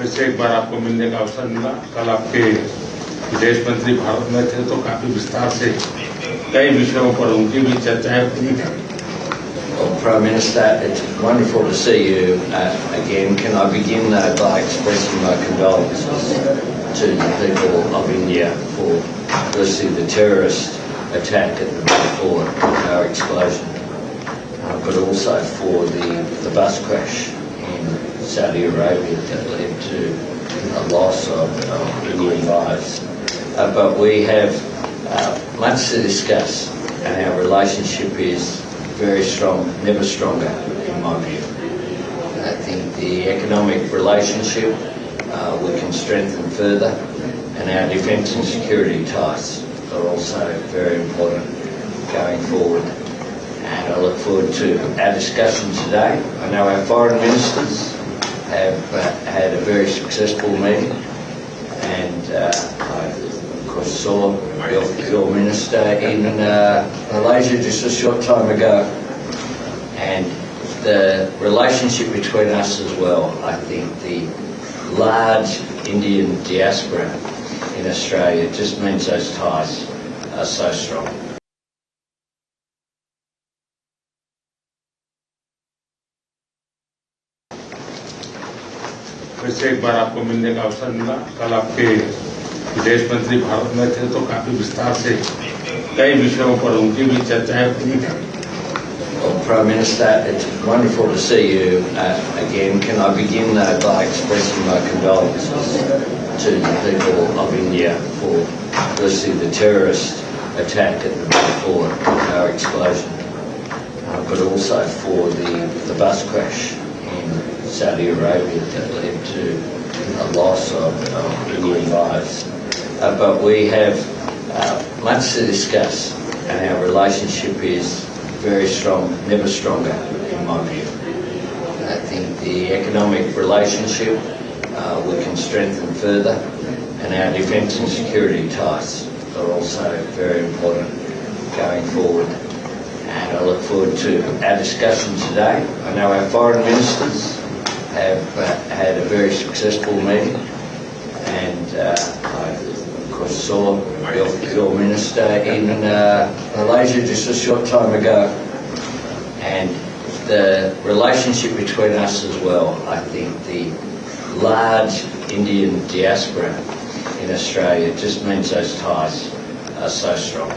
फिर से एक बार आपको मिलने का अवसर मिला। कल आपके विदेश मंत्री भारत में थे तो काफी विस्तार से कई विषयों पर उनकी भी चर्चाएं हुई हैं। Well, Prime Minister, it's wonderful to see you again. Can I begin by expressing my condolences to the people of India for firstly the terrorist attack at the Balfour Tower explosion, but also for the bus crash in Saudi Arabia that led to a loss of Indian lives. But we have much to discuss, and our relationship is very strong, never stronger in my view. I think the economic relationship we can strengthen further, and our defence and security ties are also very important going forward. And I look forward to our discussion today. I know our foreign ministers have had a very successful meeting, and I of course saw your minister in Malaysia just a short time ago, and the relationship between us as well. I think the large Indian diaspora in Australia just means those ties are so strong. फिर से एक बार आपको मिलने का अवसर मिला। कल आपके विदेश मंत्री भारत में थे तो काफी विस्तार से कई विषयों पर उनकी भी चर्चाएं हुई हैं। Well, Prime Minister, it's wonderful to see you again. Can I begin by expressing my condolences to the people of India for firstly the terrorist attack at the Balfour Tower explosion, but also for the bus crash in Saudi Arabia that led to a loss of Indian lives. But we have much to discuss, and our relationship is very strong, never stronger in my view. I think the economic relationship we can strengthen further, and our defence and security ties are also very important going forward. And I look forward to our discussion today. I know our foreign ministers have had a very successful meeting, and I of course saw your minister in Malaysia just a short time ago, and the relationship between us as well. I think the large Indian diaspora in Australia just means those ties are so strong.